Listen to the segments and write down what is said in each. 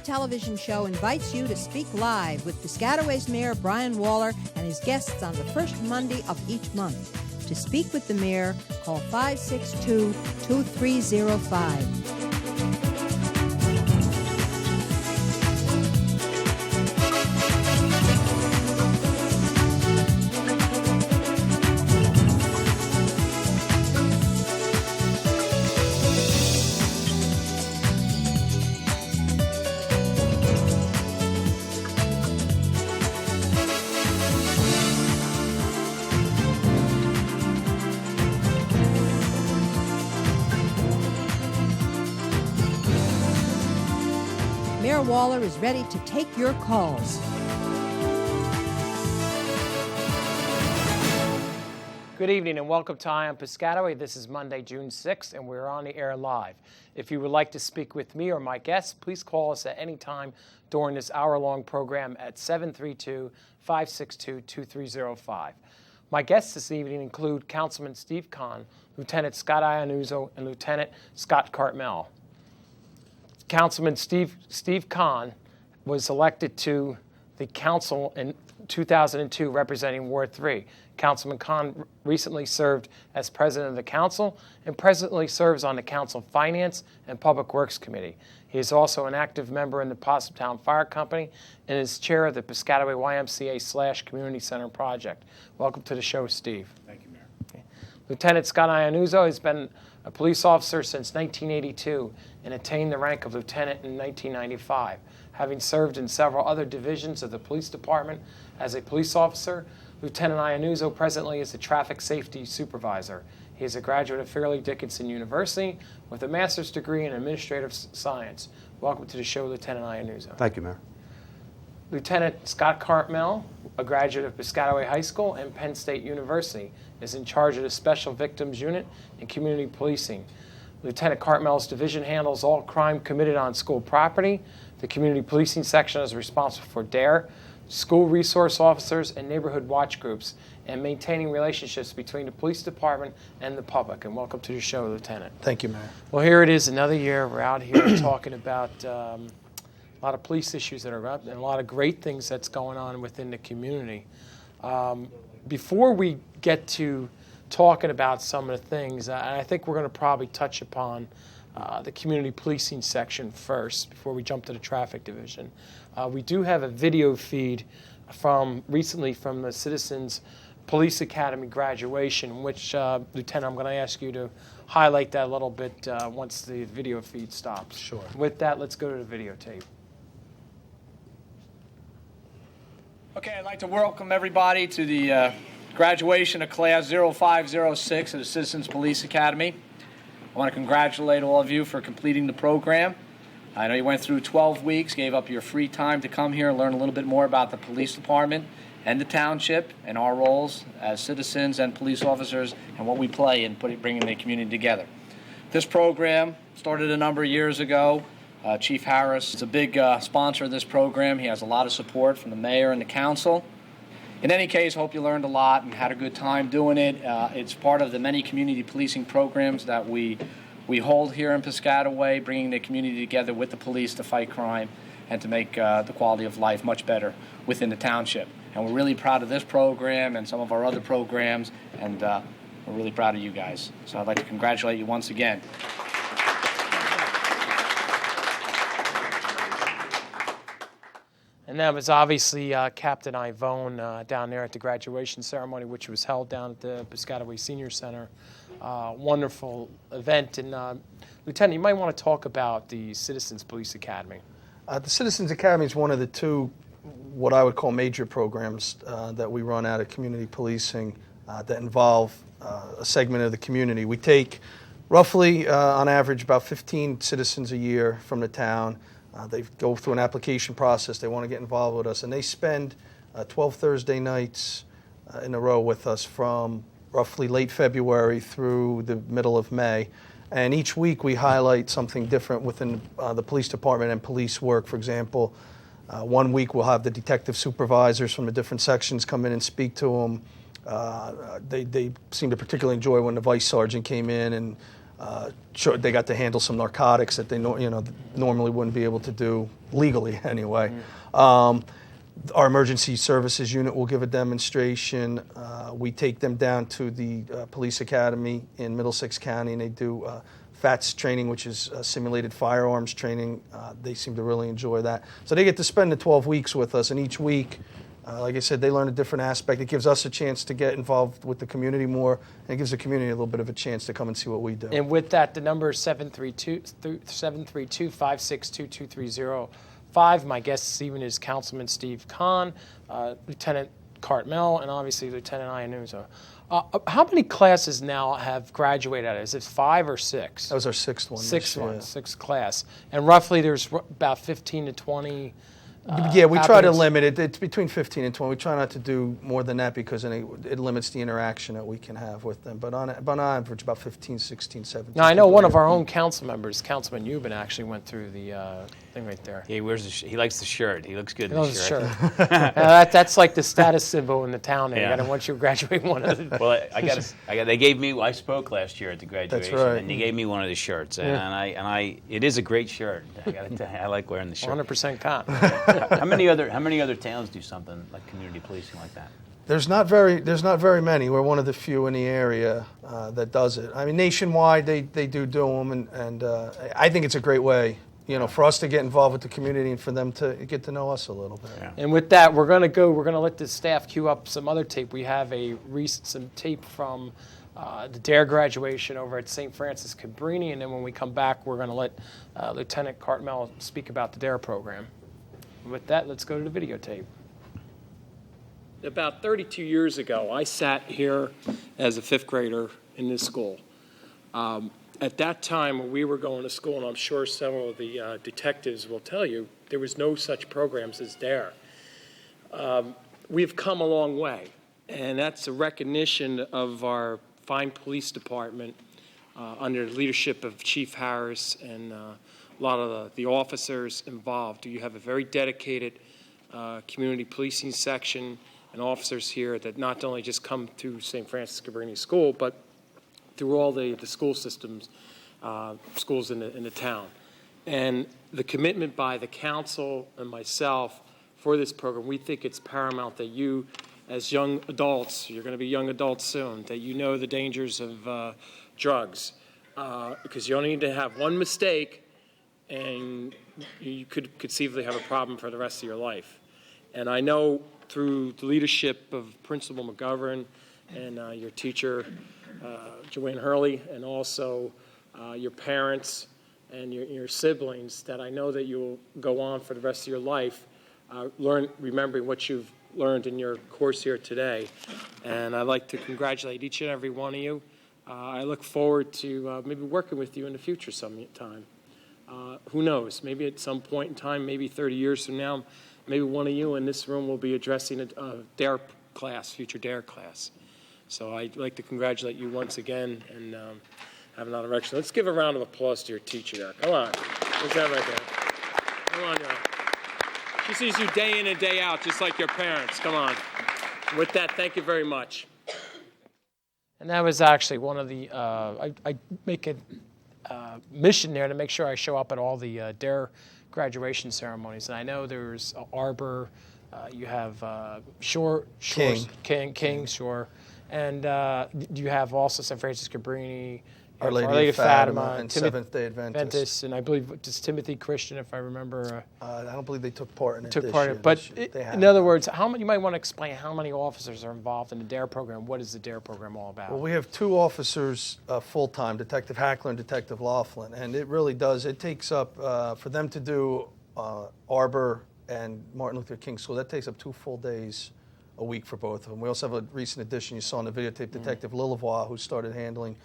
television show invites you to speak live with Piscataway's Mayor Brian Waller and his guests on the first Monday of each month. To speak with the mayor, call 562-2305. Mayor Waller is ready to take your calls. Good evening and welcome to Eye on Piscataway. This is Monday, June 6th, and we're on the air live. If you would like to speak with me or my guests, please call us at any time during this hour-long program at 732-562-2305. My guests this evening include Councilman Steve Kahn, Lieutenant Scott Iannuzzo, and Lieutenant Scott Cartmel. Councilman Steve Kahn was elected to the council in 2002 representing Ward 3. Councilman Kahn recently served as president of the council and presently serves on the council Finance and Public Works Committee. He is also an active member in the Possumtown Fire Company and is chair of the Piscataway YMCA/Community Center project. Welcome to the show, Steve. Thank you, Mayor. Okay. Lieutenant Scott Iannuzzo has been a police officer since 1982 and attained the rank of lieutenant in 1995. Having served in several other divisions of the police department as a police officer, Lieutenant Iannuzzo presently is a traffic safety supervisor. He is a graduate of Fairleigh Dickinson University with a master's degree in administrative science. Welcome to the show, Lieutenant Iannuzzo. Thank you, Mayor. Lieutenant Scott Cartmel, a graduate of Piscataway High School and Penn State University, is in charge of the Special Victims Unit and Community Policing. Lieutenant Cartmel's division handles all crime committed on school property. The Community Policing section is responsible for DARE, school resource officers, and neighborhood watch groups, and maintaining relationships between the police department and the public. And welcome to the show, Lieutenant. Thank you, Mayor. Well, here it is, another year. We're out here talking about a lot of police issues that are up and a lot of great things that's going on within the community. Before we get to talking about some of the things, I think we're going to probably touch upon the community policing section first before we jump to the traffic division. We do have a video feed recently from the Citizens Police Academy graduation, which, Lieutenant, I'm going to ask you to highlight that a little bit once the video feed stops. Sure. With that, let's go to the videotape. Okay, I'd like to welcome everybody to the graduation of Class 0506 of the Citizens Police Academy. I want to congratulate all of you for completing the program. I know you went through 12 weeks, gave up your free time to come here and learn a little bit more about the police department and the township and our roles as citizens and police officers and what we play in bringing the community together. This program started a number of years ago. Chief Harris is a big sponsor of this program. He has a lot of support from the mayor and the council. In any case, hope you learned a lot and had a good time doing it. It's part of the many community policing programs that we hold here in Piscataway, bringing the community together with the police to fight crime and to make the quality of life much better within the township. And we're really proud of this program and some of our other programs, and we're really proud of you guys. So I'd like to congratulate you once again. And that was obviously Captain Ivone down there at the graduation ceremony, which was held down at the Piscataway Senior Center. Wonderful event. And Lieutenant, you might want to talk about the Citizens Police Academy. The Citizens Academy is one of the two, what I would call major programs that we run out of community policing that involve a segment of the community. We take roughly, on average, about 15 citizens a year from the town. They go through an application process. They want to get involved with us, and they spend 12 Thursday nights in a row with us from roughly late February through the middle of May. And each week we highlight something different within the police department and police work. For example, one week we'll have the detective supervisors from the different sections come in and speak to them. They seem to particularly enjoy when the vice sergeant came in and Sure, they got to handle some narcotics that they normally wouldn't be able to do legally anyway. Our emergency services unit will give a demonstration. We take them down to the police academy in Middlesex County, and they do FATS training, which is simulated firearms training. They seem to really enjoy that. So they get to spend the 12 weeks with us, and each week, like I said, they learn a different aspect. It gives us a chance to get involved with the community more, and it gives the community a little bit of a chance to come and see what we do. And with that, the number is 732-562-2230. My guest this evening is Councilman Steve Kahn, Lieutenant Cartmel, and obviously Lieutenant Iannuzzo. How many classes now have graduated out of it? Is it 5 or 6? That was our sixth one. Sixth class. And roughly there's about 15 to 20. Yeah, we try to applicants. limit it. It's between 15 and 20. We try not to do more than that because then it limits the interaction that we can have with them. But on average, about 15, 16, 17. Now, I know one of our own council members, Councilman Euban, actually went through the thing right there. Yeah, he wears he likes the shirt. He looks good in Oh, the shirt. sure. That's like the status symbol in the town. There. Yeah. You got to once you graduate one of the. Well, they gave me. I spoke last year at the graduation, right. and they gave me one of the shirts, and it is a great shirt. I got to tell you, I like wearing the shirt. 100% cotton. How many other towns do something like community policing like that? There's not very many. We're one of the few in the area that does it. I mean, nationwide they do them, and I think it's a great way, for us to get involved with the community and for them to get to know us a little bit. Yeah. And with that, we're going to let the staff queue up some other tape. We have some tape from the DARE graduation over at St. Francis Cabrini, and then when we come back, we're going to let Lieutenant Cartmel speak about the DARE program. With that, let's go to the videotape. About 32 years ago, I sat here as a 5th grader in this school. At that time, when we were going to school, and I'm sure several of the detectives will tell you, there was no such programs as DARE. We've come a long way, and that's a recognition of our fine police department under the leadership of Chief Harris and a lot of the officers involved. You have a very dedicated community policing section and officers here that not only just come through St. Francis Cabrini School, but through all the school systems, schools in the town. And the commitment by the council and myself for this program, we think it's paramount that you, as young adults, you're going to be young adults soon, that you know the dangers of drugs. Because you only need to have one mistake and you could conceivably have a problem for the rest of your life. And I know through the leadership of Principal McGovern and your teacher, Joanne Hurley, and also your parents and your siblings, that I know that you'll go on for the rest of your life remembering what you've learned in your course here today. And I'd like to congratulate each and every one of you. I look forward to maybe working with you in the future sometime. Who knows? Maybe at some point in time, maybe 30 years from now, maybe one of you in this room will be addressing a DARE class, future DARE class. So I'd like to congratulate you once again and have another erection. Let's give a round of applause to your teacher there. Come on. What's that right there? Come on, y'all. She sees you day in and day out, just like your parents. Come on. With that, thank you very much. And that was actually one of the, I make a mission there to make sure I show up at all the DARE graduation ceremonies. And I know there's Arbor, you have King Shore, and you have also St. Francis Cabrini, Our Lady of Fatima, and Seventh-day Adventists. And I believe just Timothy Christian, if I remember. I don't believe they took part in it. But in other words, you might want to explain how many officers are involved in the DARE program. What is the DARE program all about? Well, we have 2 officers full-time, Detective Hackler and Detective Laughlin, and it really does. It takes up, for them to do Arbor and Martin Luther King School, that takes up 2 full days a week for both of them. We also have a recent addition you saw in the videotape, Detective Lillevoix, who started handling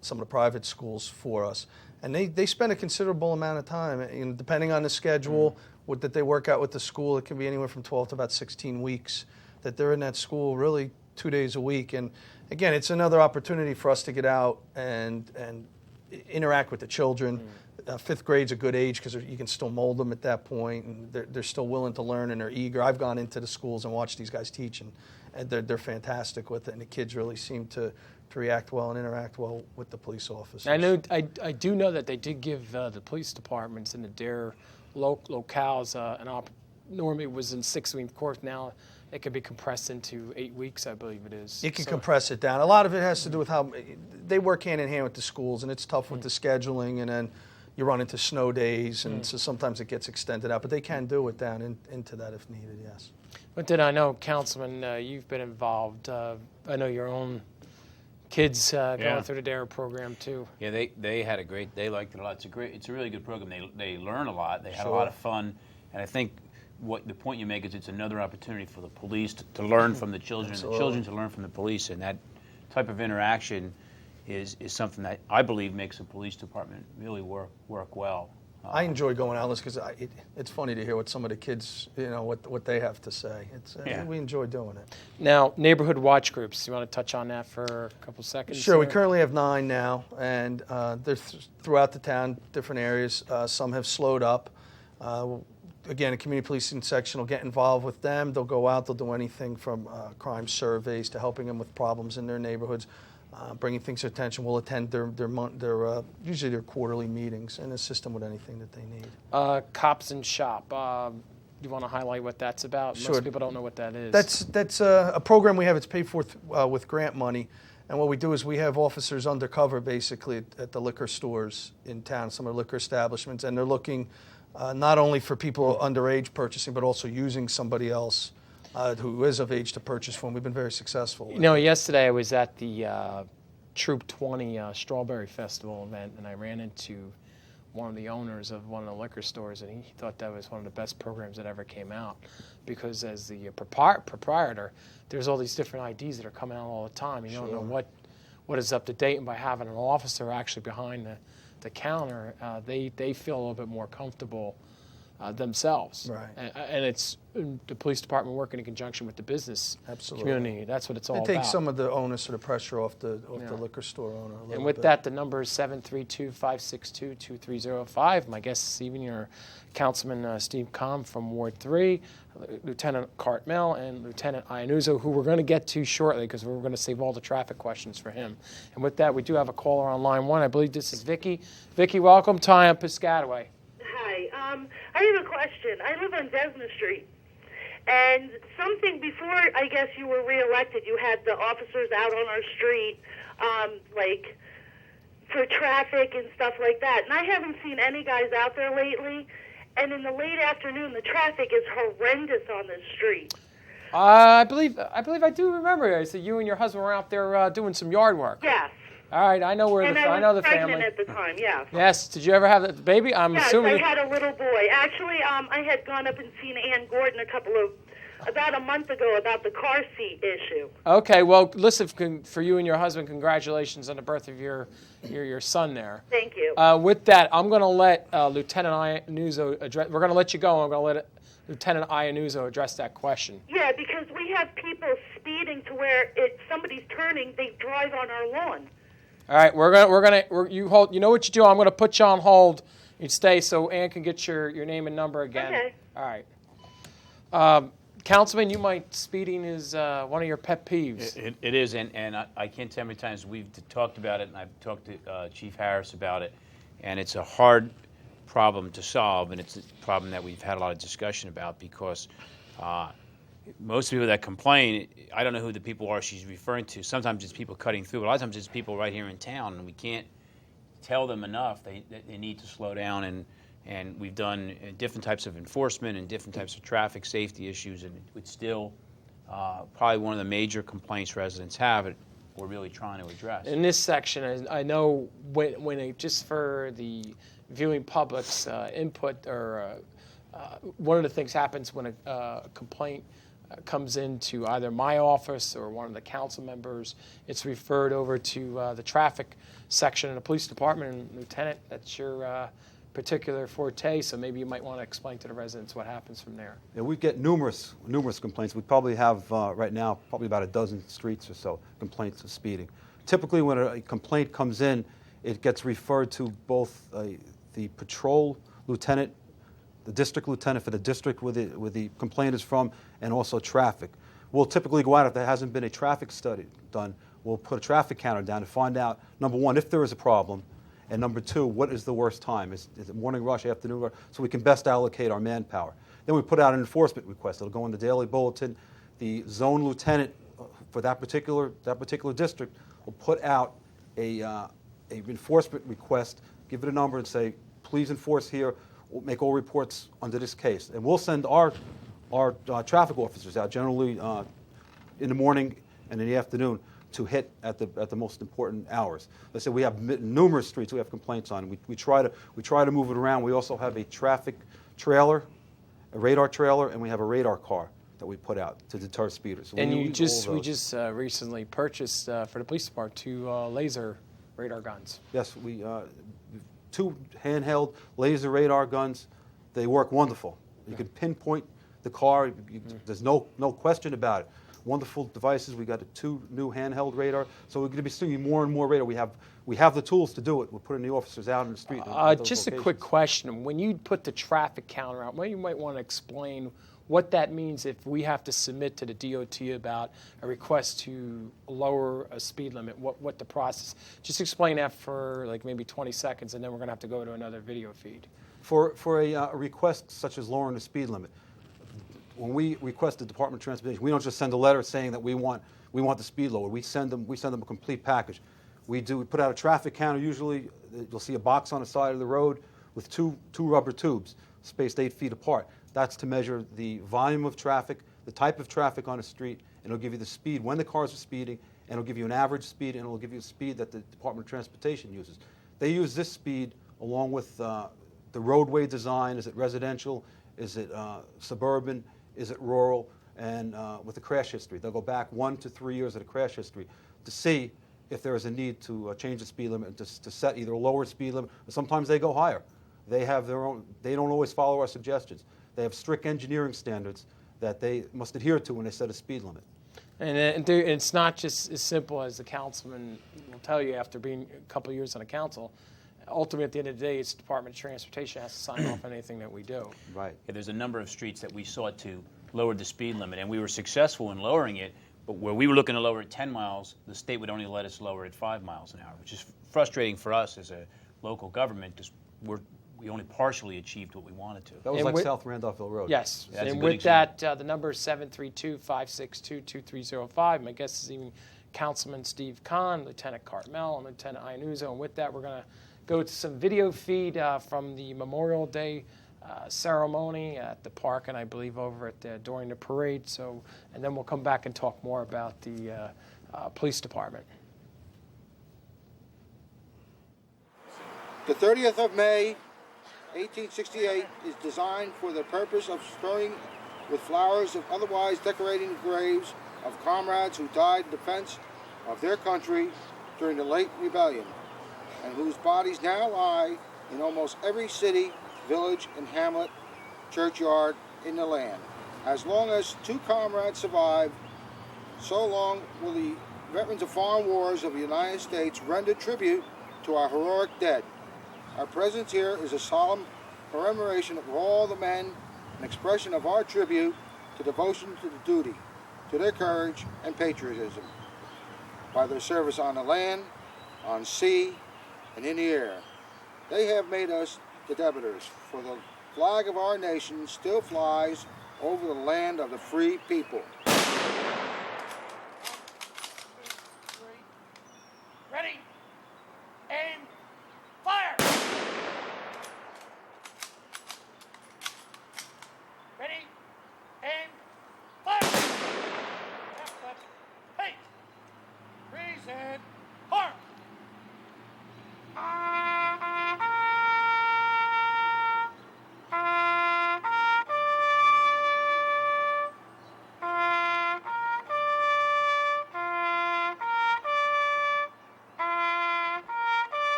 some of the private schools for us. And they spend a considerable amount of time, depending on the schedule that they work out with the school. It can be anywhere from 12 to about 16 weeks that they're in that school, really 2 days a week. And again, it's another opportunity for us to get out and interact with the children. 5th grade's a good age because you can still mold them at that point, and they're still willing to learn and they're eager. I've gone into the schools and watched these guys teach, and they're fantastic with it, and the kids really seem to to react well and interact well with the police officers. I do know that they did give the police departments in the DARE locales an opportunity. Normally it was in 6 weeks. Of course, now it could be compressed into 8 weeks, I believe it is. You can compress it down. A lot of it has to do with how they work hand in hand with the schools, and it's tough with the scheduling, and then you run into snow days, and so sometimes it gets extended out. But they can do it down into that if needed, yes. But then I know, Councilman, you've been involved. I know your own kids going through the DARE program too. Yeah, they had they liked it a lot. It's a really good program. They learn a lot. They had a Sure. lot of fun, and I think the point you make is it's another opportunity for the police to learn from the children, and the children to learn from the police, and that type of interaction is something that I believe makes a police department really work well. I enjoy going out because it's funny to hear what some of the kids, what they have to say. We enjoy doing it. Now, neighborhood watch groups. You want to touch on that for a couple seconds? Sure. We currently have 9 now, and they're throughout the town, different areas. Some have slowed up. Again, a community policing section will get involved with them. They'll go out. They'll do anything from crime surveys to helping them with problems in their neighborhoods. Bringing things to attention. We'll attend their usually their quarterly meetings and assist them with anything that they need. Cops in Shop. Do you want to highlight what that's about? Sure. Most people don't know what that is. That's a program we have. It's paid for with grant money. And what we do is we have officers undercover basically at the liquor stores in town, some of the liquor establishments, and they're looking not only for people underage purchasing, but also using somebody else who is of age to purchase from. We've been very successful. Yesterday I was at the Troop 20 Strawberry Festival event, and I ran into one of the owners of one of the liquor stores, and he thought that was one of the best programs that ever came out, because as the proprietor, there's all these different IDs that are coming out all the time. You don't know what is up to date, and by having an officer actually behind the counter, they feel a little bit more comfortable themselves. Right. And it's the police department working in conjunction with the business community. That's what it's all about. It takes some of the onus or the pressure off the liquor store owner a little And with bit. that, the number is 732-562-2305. My guest this evening are Councilman Steve Kahn from Ward 3, Lieutenant Cartmel, and Lieutenant Iannuzzo, who we're going to get to shortly because we're going to save all the traffic questions for him. And with that, we do have a caller on line 1. I believe this is Vicky. Vicky, welcome. Ty on Piscataway. Hi. I have a question. I live on Desmond Street. And something before, I guess, you were reelected, you had the officers out on our street, for traffic and stuff like that. And I haven't seen any guys out there lately. And in the late afternoon, the traffic is horrendous on this street. I believe I do remember. I said you and your husband were out there doing some yard work. Yes. All right, I know I know was the family. pregnant at the time, yes. Yes. Did you ever have the baby? I'm Yes, assuming. I had a little boy. Actually, I had gone up and seen Ann Gordon about a month ago about the car seat issue. Okay, well, listen, for you and your husband, congratulations on the birth of your son there. Thank you. With that, I'm going to let Lieutenant Iannuzzo address. We're going to let you go. I'm going to let Lieutenant Iannuzzo address that question. Yeah, because we have people speeding to where if somebody's turning, they drive on our lawn. All right, you hold. You know what you do? I'm going to put you on hold. You stay so Ann can get your name and number again. Okay. All right. Councilman, speeding is one of your pet peeves. It is, and I can't tell how many times we've talked about it, and I've talked to Chief Harris about it, and it's a hard problem to solve, and it's a problem that we've had a lot of discussion about because most people that complain, I don't know who the people are she's referring to. Sometimes it's people cutting through, but a lot of times it's people right here in town, and we can't tell them enough they need to slow down, and we've done different types of enforcement and different types of traffic safety issues, and it's still probably one of the major complaints residents have that we're really trying to address. In this section, I know just for the viewing public's input, or one of the things happens when a complaint comes into either my office or one of the council members, it's referred over to the traffic section in the police department. And Lieutenant, that's your particular forte, so maybe you might want to explain to the residents what happens from there. Yeah, we get numerous complaints. We probably have right now probably about a dozen streets or so complaints of speeding. Typically, when a complaint comes in, it gets referred to both the patrol lieutenant, the district lieutenant for the district where the complaint is from, and also traffic. We'll typically go out if there hasn't been a traffic study done. we'll put a traffic counter down to find out, number one, if there is a problem, and number two, what is the worst time? Is it morning rush, afternoon rush? So we can best allocate our manpower. Then we put out an enforcement request. It'll go in the daily bulletin. The zone lieutenant for that particular district will put out a enforcement request, give it a number, and say, please enforce here. We'll make all reports under this case, and we'll send our traffic officers out generally in the morning and in the afternoon to hit at the most important hours. Let's say we have numerous streets we have complaints on. We try to move it around. We also have a traffic trailer, a radar trailer, and we have a radar car that we put out to deter speeders. So And we just recently purchased for the police department 2 laser radar guns. Yes, we 2 handheld laser radar guns. They work wonderful. You can pinpoint the car. There's no question about it. Wonderful devices. We got 2 new handheld radar. So we're going to be seeing more and more radar. We have the tools to do it. We're putting the officers out in the street. Just a quick question. When you put the traffic counter out, you might want to explain what that means if we have to submit to the DOT about a request to lower a speed limit, what the process. Just explain that for like maybe 20 seconds, and then we're going to have to go to another video feed. For a request such as lowering the speed limit, when we request the Department of Transportation, we don't just send a letter saying that we want the speed lower. We send them a complete package. We put out a traffic counter. Usually, you'll see a box on the side of the road with two rubber tubes spaced 8 feet apart. That's to measure the volume of traffic, the type of traffic on the street, and it'll give you the speed when the cars are speeding, and it'll give you an average speed, and it'll give you a speed that the Department of Transportation uses. They use this speed along with the roadway design. Is it residential? Is it suburban? Is it rural? And with the crash history. They'll go back 1 to 3 years of the crash history to see if there is a need to change the speed limit, to set either a lower speed limit, or sometimes they go higher. They have their own, they don't always follow our suggestions. They have strict engineering standards that they must adhere to when they set a speed limit. And it's not just as simple as the councilman will tell you after being a couple of years on the council. Ultimately, at the end of the day, it's the Department of Transportation has to sign off on anything that we do. Right. Yeah, there's a number of streets that we sought to lower the speed limit, and we were successful in lowering it, but where we were looking to lower it 10 miles, the state would only let us lower it 5 miles an hour, which is frustrating for us as a local government because we only partially achieved what we wanted to. That was And like with- South Randolphville Road. Yes, That's a and good with that, the number is 732-562-2305. My guest is even Councilman Steve Kahn, Lieutenant Cartmel, and Lieutenant Iannuzzo. And with that, we're going to go to some video feed from the Memorial Day ceremony at the park, and I believe over at during the parade. So, and then we'll come back and talk more about the police department. The 30th of May, 1868 is designed for the purpose of strewing with flowers of otherwise decorating the graves of comrades who died in defense of their country during the late rebellion, and whose bodies now lie in almost every city, village, and hamlet, churchyard in the land. As long as 2 comrades survive, so long will the veterans of foreign wars of the United States render tribute to our heroic dead. Our presence here is a solemn commemoration of all the men, an expression of our tribute to devotion to the duty, to their courage and patriotism, by their service on the land, on sea, and in the air. They have made us the debtors, for the flag of our nation still flies over the land of the free people. Ready, aim, fire! Ready, aim, fire! Left, left, hey! Freeze and hark!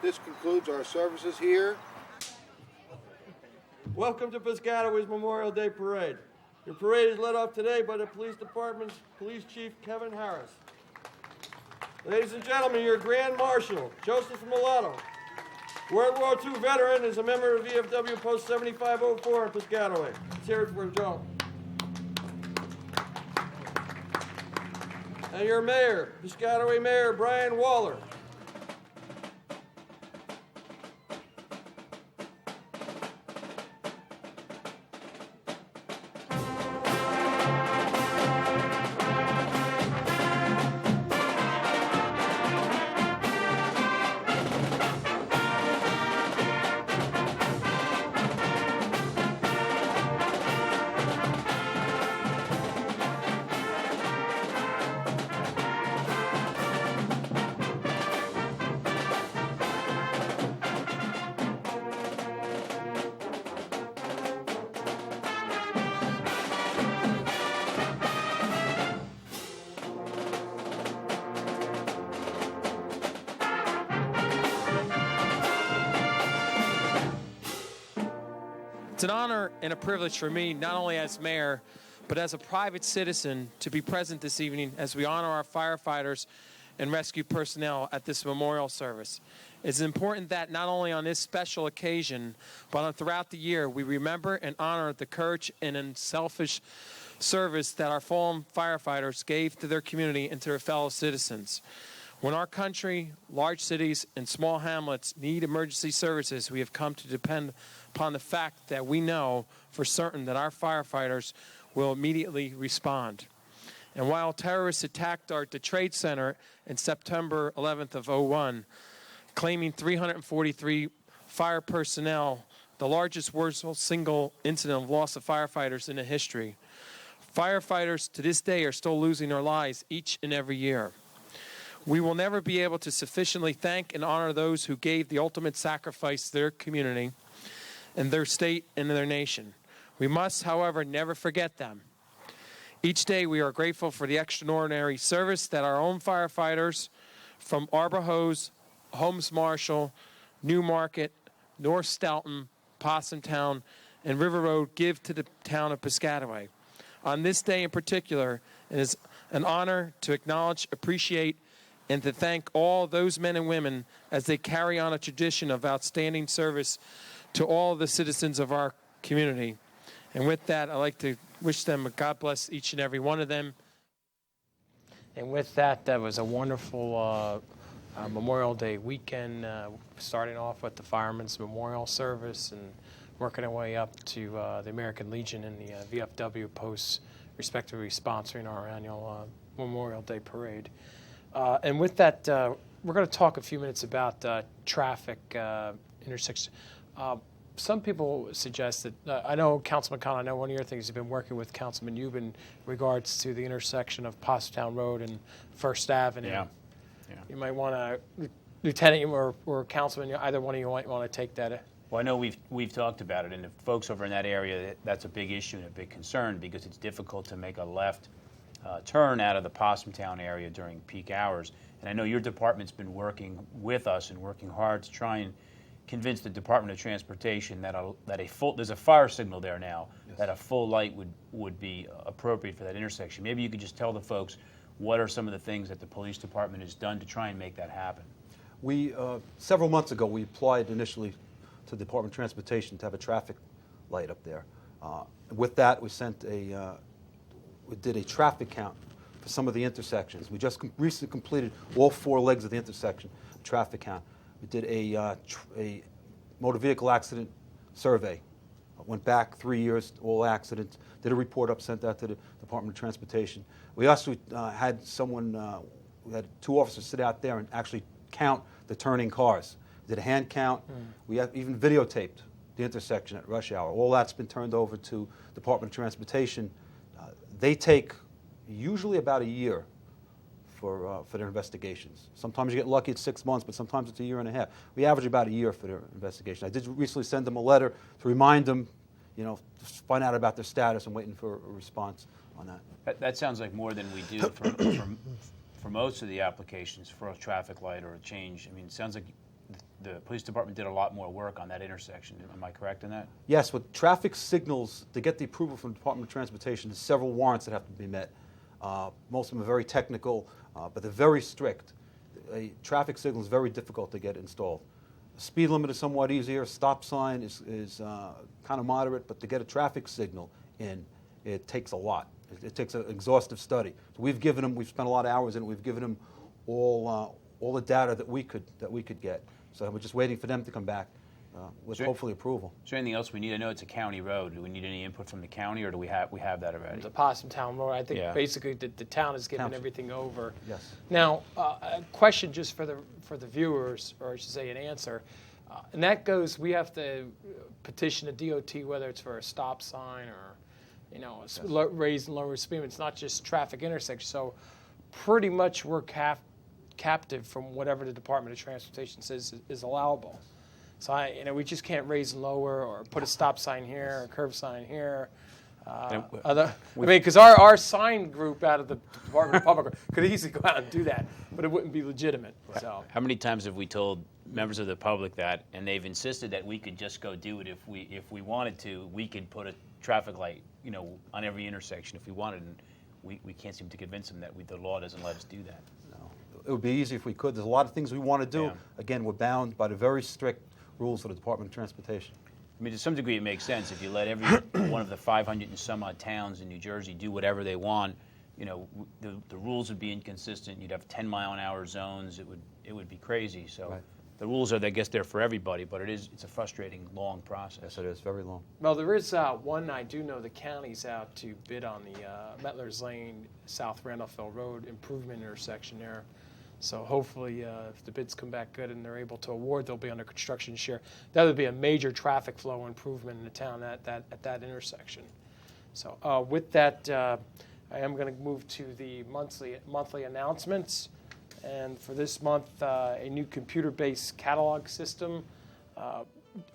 This concludes our services here. Welcome to Piscataway's Memorial Day Parade. Your parade is led off today by the Police Department's Police Chief Kevin Harris. Ladies and gentlemen, your Grand Marshal, Joseph Mulatto. World War II veteran, is a member of VFW Post 7504 in Piscataway. Let's hear it for Joe. And your Mayor, Piscataway Mayor Brian Waller. It's an honor and a privilege for me, not only as mayor, but as a private citizen, to be present this evening as we honor our firefighters and rescue personnel at this memorial service. It's important that not only on this special occasion, but throughout the year, we remember and honor the courage and unselfish service that our fallen firefighters gave to their community and to their fellow citizens. When our country, large cities, and small hamlets need emergency services, we have come to depend upon the fact that we know for certain that our firefighters will immediately respond. And while terrorists attacked the Trade Center in September 11th of 2001, claiming 343 fire personnel, the largest worst single incident of loss of firefighters in the history, firefighters to this day are still losing their lives each and every year. We will never be able to sufficiently thank and honor those who gave the ultimate sacrifice to their community and their state and their nation. We must, however, never forget them. Each day we are grateful for the extraordinary service that our own firefighters from Arbor Hose, Holmes Marshall, Newmarket, North Stoughton, Possumtown, and River Road give to the town of Piscataway. On this day in particular, it is an honor to acknowledge, appreciate, and to thank all those men and women as they carry on a tradition of outstanding service to all the citizens of our community. And with that, I'd like to wish them God bless each and every one of them. And with that, that was a wonderful Memorial Day weekend, starting off with the Firemen's Memorial Service and working our way up to the American Legion and the VFW posts, respectively sponsoring our annual Memorial Day Parade. And with that, we're going to talk a few minutes about traffic intersection. Some people suggest that, I know Councilman Khan, I know one of your things you've been working with Councilman Euban in regards to the intersection of Possumtown Road and First Avenue. Yeah. You might want to, Lieutenant or Councilman, either one of you might want to take that. Well, I know we've talked about it, and the folks over in that area, that's a big issue and a big concern because it's difficult to make a left turn out of the Possumtown area during peak hours. And I know your department's been working with us and working hard to try and convince the Department of Transportation that there's a fire signal there now, yes, that a full light would be appropriate for that intersection. Maybe you could just tell the folks what are some of the things that the police department has done to try and make that happen. We, several months ago, we applied initially to the Department of Transportation to have a traffic light up there. With that, we did a traffic count for some of the intersections. We just recently completed all 4 legs of the intersection traffic count. We did a motor vehicle accident survey. Went back 3 years, all accidents, did a report up, sent that to the Department of Transportation. We also had we had 2 officers sit out there and actually count the turning cars. We did a hand count. We have even videotaped the intersection at rush hour. All that's been turned over to Department of Transportation. They take usually about a year for their investigations. Sometimes you get lucky, it's 6 months, but sometimes it's a year and a half. We average about a year for their investigation. I did recently send them a letter to remind them, to find out about their status. I'm waiting for a response on that. That sounds like more than we do for most of the applications for a traffic light or a change. I mean, it sounds like the police department did a lot more work on that intersection. Am I correct in that? Yes, with traffic signals, to get the approval from the Department of Transportation, there's several warrants that have to be met. Most of them are very technical, but they're very strict. a traffic signal is very difficult to get installed. A speed limit is somewhat easier. Stop sign is kind of moderate, but to get a traffic signal in, it takes a lot. It takes an exhaustive study. So we've spent a lot of hours in it. We've given them all the data that we could get. So we're just waiting for them to come back with hopefully approval. Is there anything else we need? I know it's a county road. Do we need any input from the county, or do we have that already? The Possum Town Road, I think Yeah. basically the town is giving Township. everything over. Yes. Now, a question just for the viewers, or I should say an answer, and that goes, we have to petition the DOT, whether it's for a stop sign or, raise and lower speed. It's not just traffic intersections. So pretty much we're captive from whatever the Department of Transportation says is allowable. So we just can't raise and lower or put a stop sign here, a curb sign here. Because our sign group out of the Department of Public Works could easily go out and do that, but it wouldn't be legitimate. So How many times have we told members of the public that, and they've insisted that we could just go do it if we wanted to? We could put a traffic light, on every intersection if we wanted, and we can't seem to convince them that the law doesn't let us do that. No. It would be easy if we could. There's a lot of things we want to do. Yeah. Again, we're bound by the very strict rules of the Department of Transportation. I mean, to some degree, it makes sense. If you let every one of the 500 and some odd towns in New Jersey do whatever they want, the rules would be inconsistent. You'd have 10-mile-an-hour zones. It would be crazy. So Right. the rules are, I guess, there for everybody, but it's a frustrating, long process. Yes, it is. Very long. well, there is one I do know the county's out to bid on the Mettler's Lane, South Randolphville Road improvement intersection there. So hopefully, if the bids come back good and they're able to award, they'll be under construction share. That would be a major traffic flow improvement in the town at that intersection. So with that, I am going to move to the monthly announcements. And for this month, a new computer-based catalog system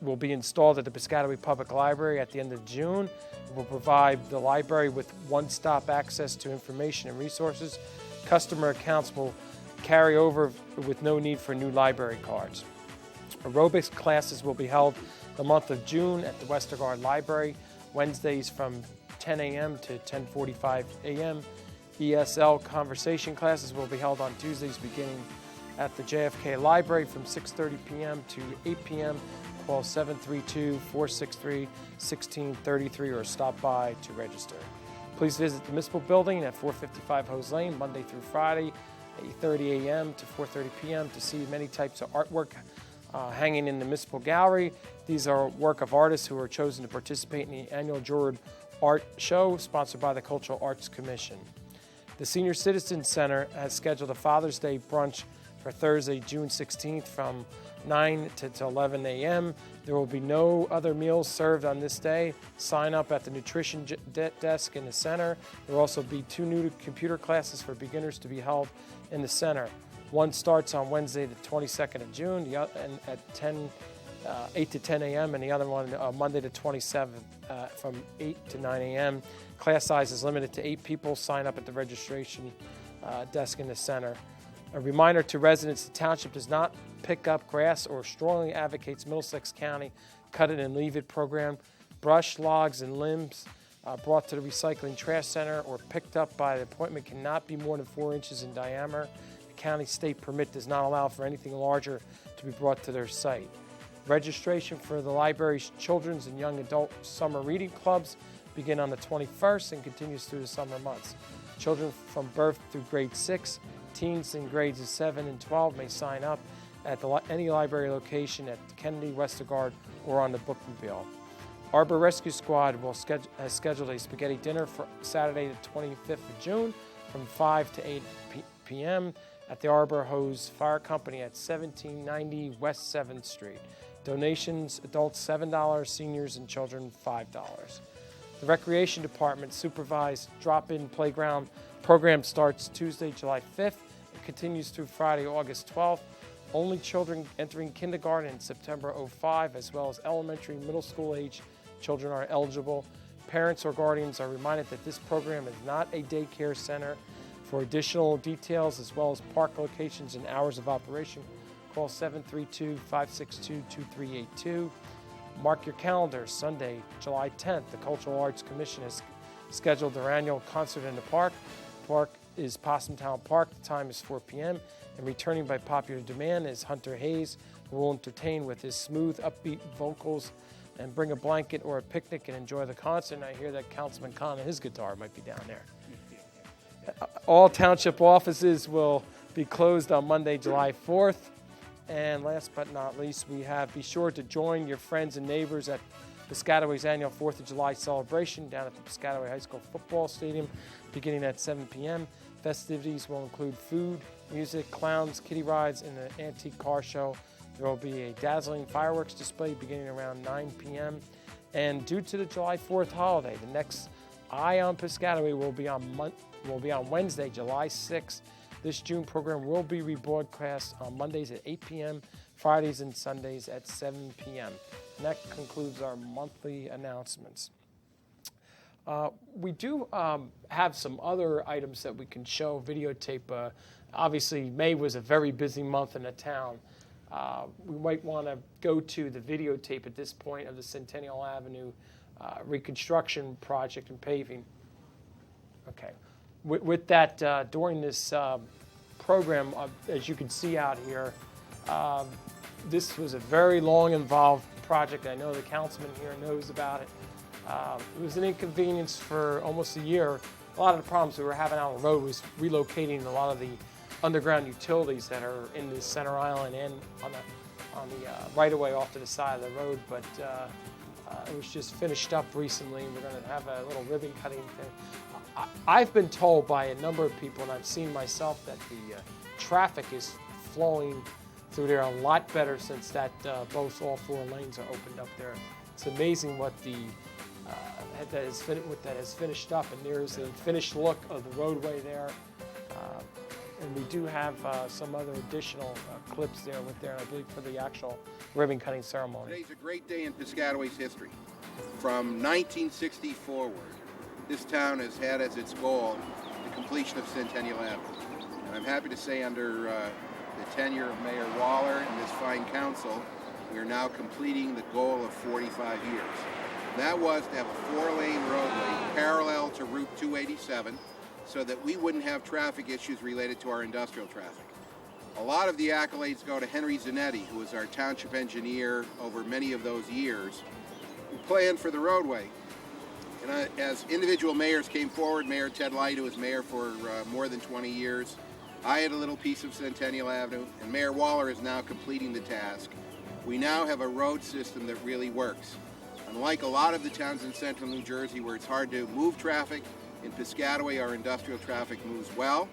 will be installed at the Piscataway Public Library at the end of June. It will provide the library with one-stop access to information and resources. Customer accounts will carry over with no need for new library cards. Aerobics classes will be held the month of June at the Westergaard Library, Wednesdays from 10 a.m. to 10:45 a.m. ESL conversation classes will be held on Tuesdays beginning at the JFK Library from 6:30 p.m. to 8 p.m. Call 732-463-1633 or stop by to register. Please visit the Municipal Building at 455 Hose Lane, Monday through Friday, 8:30 a.m. to 4:30 p.m. to see many types of artwork hanging in the Municipal Gallery. These are work of artists who are chosen to participate in the annual Jewelry Art Show sponsored by the Cultural Arts Commission. The Senior Citizen Center has scheduled a Father's Day brunch for Thursday, June 16th from 9 to 11 a.m. There will be no other meals served on this day. Sign up at the nutrition desk in the center. There will also be 2 new computer classes for beginners to be held in the center. One starts on Wednesday, the 22nd of June, at 8 to 10 a.m., and the other one Monday, the 27th, from 8 to 9 a.m. Class size is limited to 8 people. Sign up at the registration desk in the center. A reminder to residents, the township does not pick up grass or strongly advocates Middlesex County Cut It and Leave It program. Brush, logs, and limbs brought to the recycling trash center or picked up by the appointment cannot be more than 4 inches in diameter. The county state permit does not allow for anything larger to be brought to their site. Registration for the library's children's and young adult summer reading clubs begin on the 21st and continues through the summer months. Children from birth through grade 6, teens in grades 7 and 12 may sign up at any library location at Kennedy, Westergaard, or on the bookmobile. Arbor Rescue Squad has scheduled a spaghetti dinner for Saturday, the 25th of June from 5 to 8 p.m. at the Arbor Hose Fire Company at 1790 West 7th Street. Donations, adults $7, seniors and children $5. The Recreation Department supervised drop-in playground program starts Tuesday, July 5th and continues through Friday, August 12th. Only children entering kindergarten in September 05, as well as elementary and middle school age children are eligible. Parents or guardians are reminded that this program is not a daycare center. For additional details, as well as park locations and hours of operation, call 732-562-2382. Mark your calendar, Sunday, July 10th. The Cultural Arts Commission has scheduled their annual concert in the park. The park is Possum Town Park. The time is 4 p.m. And returning by popular demand is Hunter Hayes, who will entertain with his smooth, upbeat vocals and bring a blanket or a picnic and enjoy the concert. And I hear that Councilman Khan and his guitar might be down there. All township offices will be closed on Monday, July 4th. And last but not least, be sure to join your friends and neighbors at Piscataway's annual 4th of July celebration down at the Piscataway High School football stadium beginning at 7 p.m. Festivities will include food, music, clowns, kiddie rides, and an antique car show. There will be a dazzling fireworks display beginning around 9 p.m. And due to the July 4th holiday, the next Eye on Piscataway will be on Wednesday, July 6th. This June program will be rebroadcast on Mondays at 8 p.m., Fridays and Sundays at 7 p.m. And that concludes our monthly announcements. We do have some other items that we can show, videotape. Obviously, May was a very busy month in the town. We might want to go to the videotape at this point of the Centennial Avenue reconstruction project and paving. Okay. With that, during this program, as you can see out here, this was a very long, involved project. I know the councilman here knows about it. It was an inconvenience for almost a year. A lot of the problems we were having on the road was relocating a lot of the underground utilities that are in the center island and on the right-of-way off to the side of the road. But it was just finished up recently, and we're going to have a little ribbon cutting thing. I've been told by a number of people, and I've seen myself, that the traffic is flowing through there a lot better since that all 4 lanes are opened up there. It's amazing what that has finished up, and there's a finished look of the roadway there. And we do have some other additional clips there I believe, for the actual ribbon cutting ceremony. Today's a great day in Piscataway's history. From 1960 forward, this town has had as its goal the completion of Centennial Avenue. And I'm happy to say, under the tenure of Mayor Waller and this fine council, we are now completing the goal of 45 years. And that was to have a 4-lane roadway parallel to Route 287 so that we wouldn't have traffic issues related to our industrial traffic. A lot of the accolades go to Henry Zanetti, who was our township engineer over many of those years, who planned for the roadway. And as individual mayors came forward, Mayor Ted Light, who was mayor for more than 20 years, I had a little piece of Centennial Avenue, and Mayor Waller is now completing the task. We now have a road system that really works. Unlike a lot of the towns in central New Jersey where it's hard to move traffic, in Piscataway our industrial traffic moves well,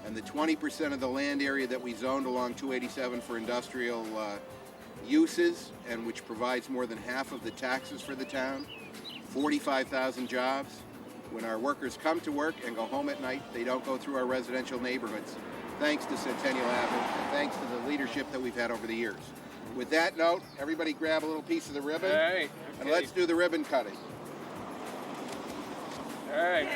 and the 20% of the land area that we zoned along 287 for industrial uses, and which provides more than half of the taxes for the town, 45,000 jobs. When our workers come to work and go home at night, they don't go through our residential neighborhoods, thanks to Centennial Avenue, and thanks to the leadership that we've had over the years. With that note, everybody grab a little piece of the ribbon, All right, okay. And let's do the ribbon cutting. All right.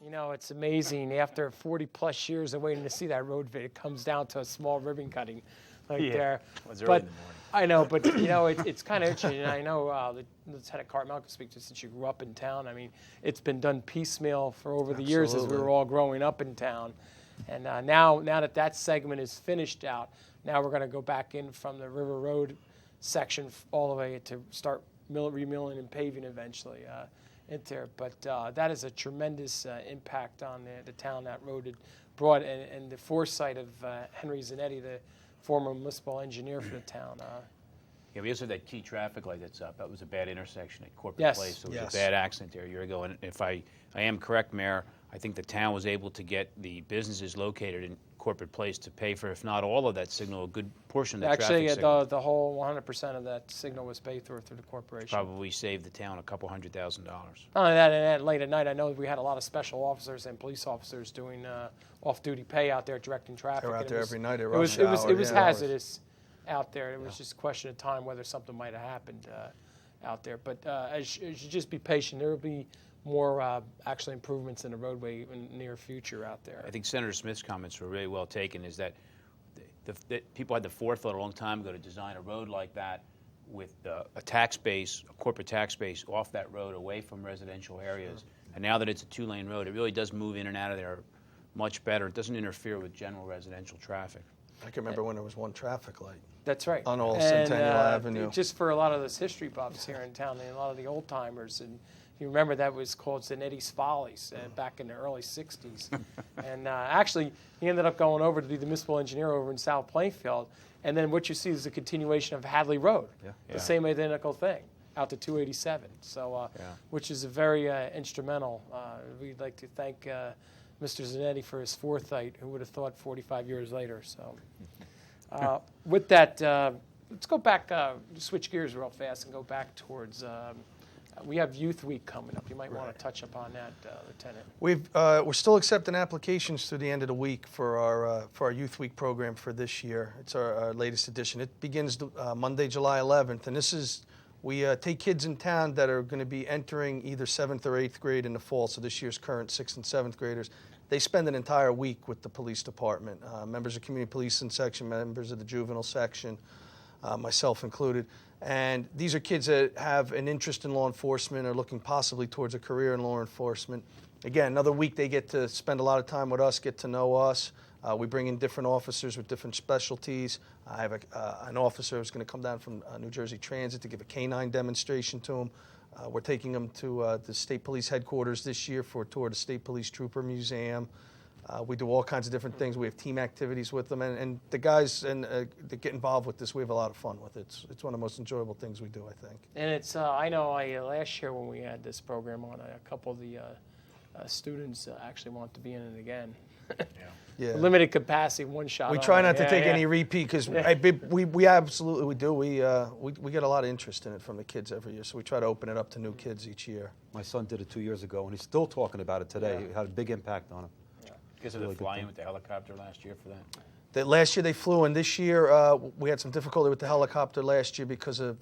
You know, it's amazing. After 40-plus years of waiting to see that road vid, it comes down to a small ribbon cutting there. It was early in the morning. I know, but you know, it's kind of interesting. And I know Lieutenant Cartmel can speak to, since you grew up in town. I mean, it's been done piecemeal for over the years as we were all growing up in town. And now that segment is finished out, now we're going to go back in from the River Road section all the way to start remilling and paving eventually in there. But that is a tremendous impact on the town that road had brought, and the foresight of Henry Zanetti, the former municipal engineer for the town. Yeah, we also have that key traffic light that's up. That was a bad intersection at Corporate Place. So it was a bad accident there a year ago. And if I am correct, Mayor, I think the town was able to get the businesses located in Corporate Place to pay for, if not all of that signal, a good portion of that traffic signal. Actually, the whole 100% of that signal was paid through the corporation. Probably saved the town a couple $100,000. Not only that, and late at night, I know we had a lot of special officers and police officers doing off-duty pay out there directing traffic. They're out there every night at It rush was hour, hazardous out there. It was just a question of time whether something might have happened out there. But as you just be patient, there will be more actual improvements in the roadway in the near future out there. I think Senator Smith's comments were really well taken, is that the people had the forethought a long time ago to design a road like that with a tax base, a corporate tax base off that road away from residential areas. And now that it's a 2-lane road, it really does move in and out of there much better. It doesn't interfere with general residential traffic. I can remember when there was one traffic light That's right. on Old And, Centennial Avenue. Just for a lot of those history buffs here in town, and a lot of the old timers, and you remember that was called Zanetti's Follies back in the early 60s. And actually, he ended up going over to be the municipal engineer over in South Plainfield. And then what you see is a continuation of Hadley Road, the same identical thing, out to 287. So, which is a very instrumental. We'd like to thank Mr. Zanetti for his foresight. Who would have thought 45 years later? So, with that, let's go back, switch gears real fast, and go back towards. We have Youth Week coming up. You might want to touch upon that, Lieutenant. We're still accepting applications through the end of the week for our Youth Week program for this year. It's our latest edition. It begins Monday, July 11th, and this is we take kids in town that are going to be entering either 7th or 8th grade in the fall. So this year's current 6th and 7th graders. They spend an entire week with the police department, members of community policing section, members of the juvenile section, myself included. And these are kids that have an interest in law enforcement or looking possibly towards a career in law enforcement. Again, another week they get to spend a lot of time with us, get to know us. We bring in different officers with different specialties. I have an officer who's going to come down from New Jersey Transit to give a canine demonstration to them. We're taking them to the State Police headquarters this year for a tour of the State Police Trooper Museum. We do all kinds of different things. We have team activities with them, and the guys that get involved with this, we have a lot of fun with it. It's one of the most enjoyable things we do, I think. And it's I know last year when we had this program on, a couple of the students actually want to be in it again. Yeah. Limited capacity, one shot. We try not to take any repeat because we absolutely do. We get a lot of interest in it from the kids every year, so we try to open it up to new kids each year. My son did it 2 years ago, and he's still talking about it today. It had a big impact on him. You guys had to fly in with the helicopter last year for that? Last year they flew, and this year we had some difficulty with the helicopter last year because of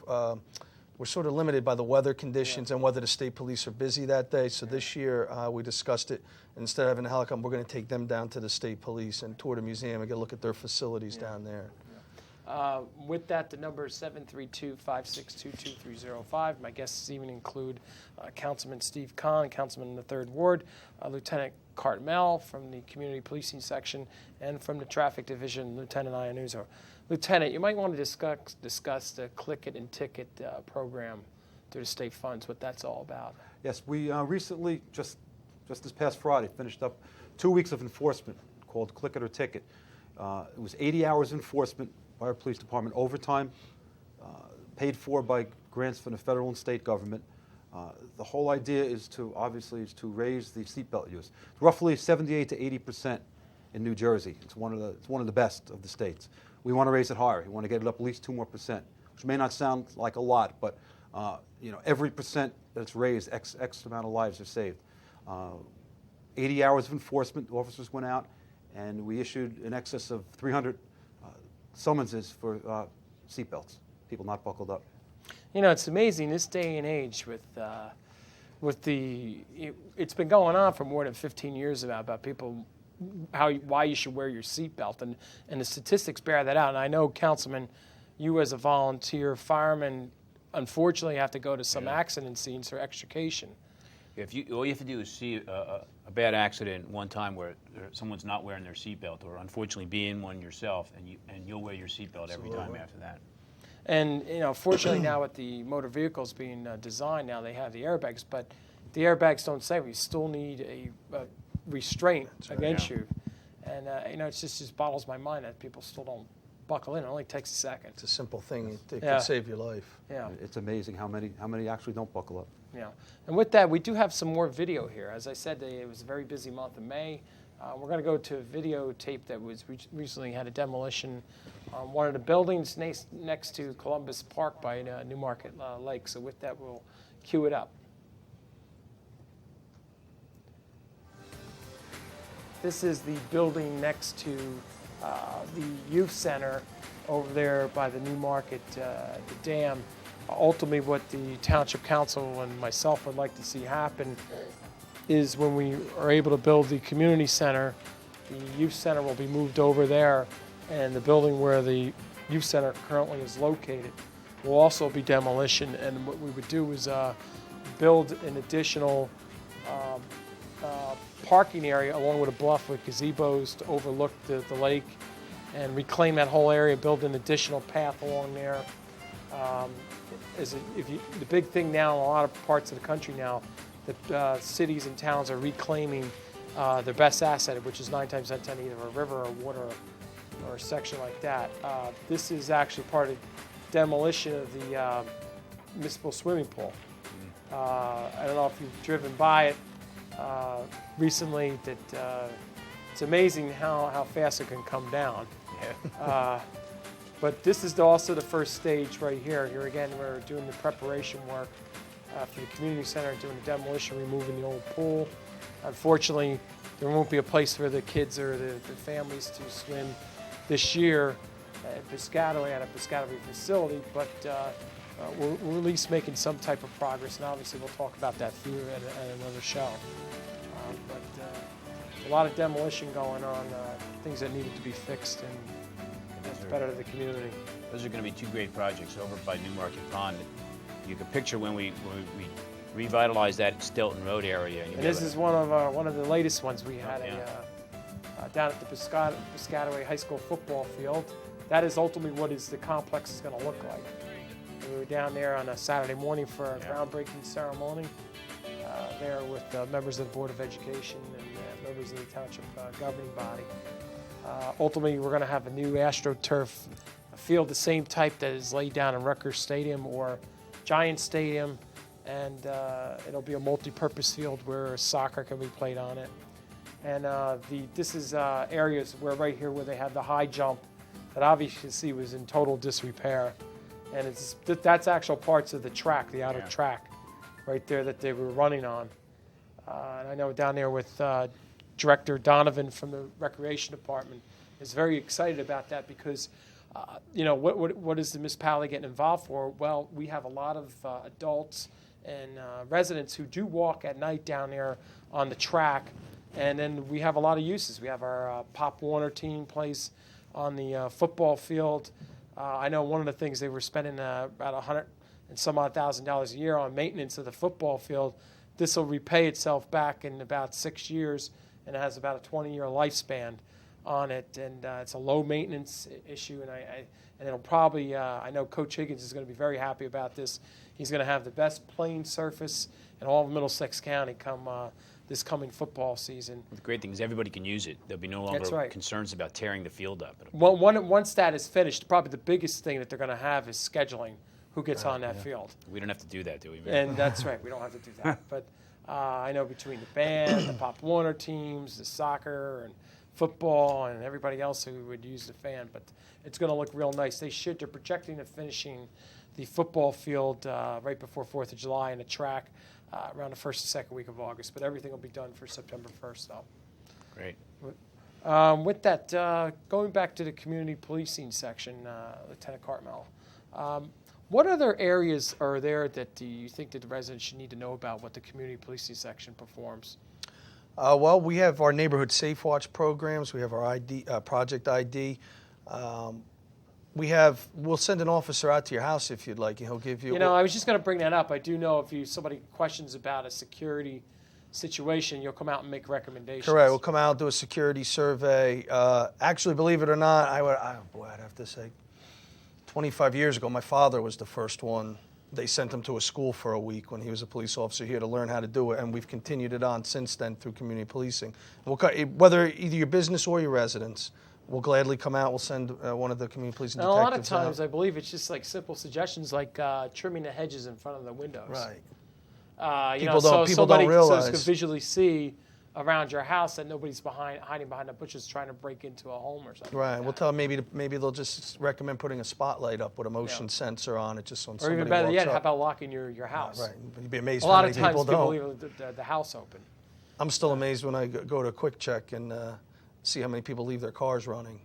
we're sort of limited by the weather conditions and whether the state police are busy that day. So this year we discussed it. Instead of having a helicopter, we're going to take them down to the state police and tour the museum and get a look at their facilities down there. With that, the number is 732-562-2305. My guests even include Councilman Steve Kahn, Councilman in the 3rd Ward, Lieutenant Cartmel from the Community Policing Section, and from the Traffic Division, Lieutenant Iannuzzo. Lieutenant, you might want to discuss the Click It and Ticket program through the state funds, what that's all about. Yes, we recently, just this past Friday, finished up 2 weeks of enforcement called Click It or Ticket. It was 80 hours enforcement by our police department, overtime, paid for by grants from the federal and state government. The whole idea is to raise the seatbelt use. Roughly 78 to 80% in New Jersey. It's one of the best of the states. We want to raise it higher. We want to get it up at least 2 more percent, which may not sound like a lot, but every percent that's raised, X amount of lives are saved. 80 hours of enforcement, officers went out, and we issued in excess of 300 summonses for seatbelts, people not buckled up. It's amazing this day and age it's been going on for more than 15 years about people, why you should wear your seatbelt, and the statistics bear that out. And I know, Councilman, you as a volunteer fireman, unfortunately have to go to some accident scenes for extrication. All you have to do is see a bad accident one time where someone's not wearing their seatbelt, or unfortunately be in one yourself, and you'll wear your seatbelt every time after that. And fortunately now with the motor vehicles being designed, now they have the airbags, but the airbags don't save. We still need a restraint against you, and it just boggles my mind that people still don't buckle in. It only takes a second. It's a simple thing. It can save your life. Yeah. It's amazing how many actually don't buckle up. Yeah. And with that, we do have some more video here. As I said, it was a very busy month of May. We're going to go to a videotape that was recently had a demolition on one of the buildings next to Columbus Park by Newmarket Lake. So with that, we'll cue it up. This is the building next to the youth center over there by the Newmarket the dam. Ultimately, what the Township Council and myself would like to see happen is when we are able to build the community center, the youth center will be moved over there, and the building where the youth center currently is located will also be demolition. And what we would do is build an additional parking area along with a bluff with gazebos to overlook the lake and reclaim that whole area, build an additional path along there. The big thing now in a lot of parts of the country now, that cities and towns are reclaiming their best asset, which is 9 times out of 10 either a river or water or a section like that. This is actually part of demolition of the municipal swimming pool. I don't know if you've driven by it recently, that it's amazing how fast it can come down. Yeah. But this is also the first stage right here. Here again, we're doing the preparation work for the community center, doing the demolition, removing the old pool. Unfortunately, there won't be a place for the kids or the families to swim this year at Piscataway, at a Piscataway facility, but we're at least making some type of progress, and obviously we'll talk about that for you at another show. A lot of demolition going on, things that needed to be fixed, and that's better to the community. Those are going to be 2 great projects over by Newmarket Pond. You can picture when we revitalized that Stilton Road area. And this is one of the latest ones. We had down at the Piscataway High School football field. That is ultimately what the complex is going to look like. We were down there on a Saturday morning for a groundbreaking ceremony there with members of the Board of Education and members of the Township governing body. Ultimately, we're going to have a new AstroTurf field, the same type that is laid down in Rutgers Stadium or Giant Stadium, and it'll be a multi-purpose field where soccer can be played on it. And this is areas where right here where they have the high jump that obviously was in total disrepair, and that's actual parts of the track, the outer track, right there that they were running on. And I know down there with Director Donovan from the Recreation Department is very excited about that because, what is the municipality getting involved for? Well, we have a lot of adults and residents who do walk at night down there on the track, and then we have a lot of uses. We have our Pop Warner team plays on the football field. I know one of the things they were spending about $100 and some odd $1,000 a year on maintenance of the football field. This will repay itself back in about 6 years, and it has about a 20-year lifespan on it, and it's a low maintenance issue, and it'll probably, I know Coach Higgins is going to be very happy about this. He's going to have the best playing surface in all of Middlesex County come this coming football season. The great thing is everybody can use it. There'll be no longer concerns about tearing the field up. Well, once that is finished, probably the biggest thing that they're going to have is scheduling who gets on that field. We don't have to do that, do we? And that's right. We don't have to do that. But I know between the band, the Pop Warner teams, the soccer and football, and everybody else who would use the fan, but it's going to look real nice. They're projecting of finishing the football field right before 4th of July and a track around the first and second week of August, but everything will be done for September 1st, though. Great. With that, going back to the community policing section, Lieutenant Cartmel, what other areas are there that you think that the residents should need to know about what the community policing section performs? Well, we have our neighborhood Safe Watch programs. We have our Project ID. We'll send an officer out to your house if you'd like, and he'll give you. I was just going to bring that up. I do know if somebody questions about a security situation, you'll come out and make recommendations. Correct. We'll come out, do a security survey. Actually, believe it or not, I'd have to say, 25 years ago, my father was the first one. They sent him to a school for a week when he was a police officer here to learn how to do it, and we've continued it on since then through community policing. Whether either your business or your residents, we'll gladly come out. We'll send one of the community policing detectives out. A lot of times, out. I believe it's just like simple suggestions like trimming the hedges in front of the windows. Right. People don't realize. So you can visually see around your house that nobody's hiding behind the bushes trying to break into a home or something. Right. We'll tell them maybe they'll just recommend putting a spotlight up with a motion sensor on it, just so when somebody walks up. Or even better yet, how about locking your house? Right. You'd be amazed a lot of times people don't. leave the house open. I'm still amazed when I go to a quick check and see how many people leave their cars running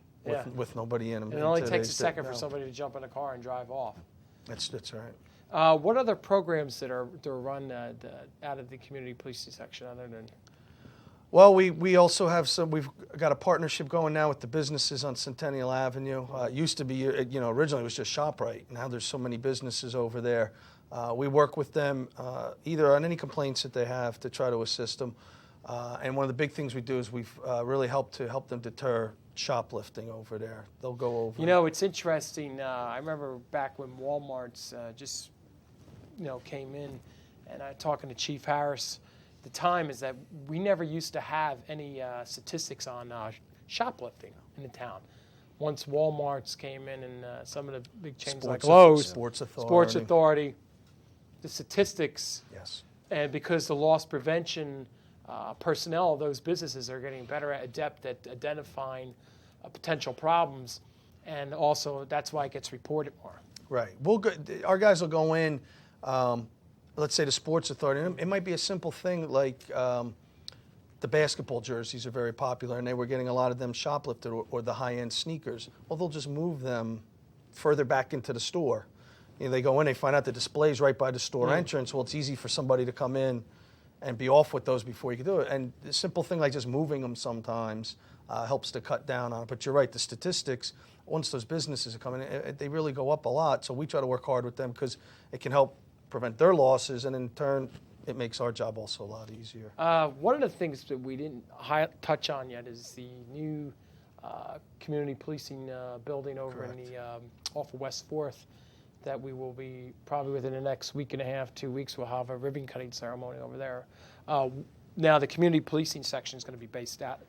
with nobody in them. And it only takes a second for somebody to jump in a car and drive off. That's right. What other programs that are run out of the community policing section other than? Well, we also have we've got a partnership going now with the businesses on Centennial Avenue. It used to be, originally it was just ShopRite. Now there's so many businesses over there. We work with them either on any complaints that they have to try to assist them. And one of the big things we do is we've really help them deter shoplifting over there. They'll go over. You know, it's interesting. I remember back when Walmart's just, came in, and I talking to Chief Harris at the time, is that we never used to have any statistics on shoplifting in the town. Once Walmart's came in and some of the big chains like Lowe's, Sports Authority, the statistics, yes, and because the loss prevention personnel of those businesses are getting better adept at identifying potential problems, and also that's why it gets reported more. Right. Our guys will go in, let's say the Sports Authority. It might be a simple thing like the basketball jerseys are very popular, and they were getting a lot of them shoplifted, or the high-end sneakers. Well, they'll just move them further back into the store. They go in, they find out the display's right by the store entrance. Well, it's easy for somebody to come in and be off with those before you can do it. And a simple thing like just moving them sometimes helps to cut down on it. But you're right, the statistics, once those businesses are coming in, they really go up a lot. So we try to work hard with them because it can help prevent their losses, and in turn, it makes our job also a lot easier. One of the things that we didn't touch on yet is the new community policing building over in the off of West 4th that we will be probably within the next week and a half, 2 weeks, we'll have a ribbon cutting ceremony over there. Now the community policing section is going to be based out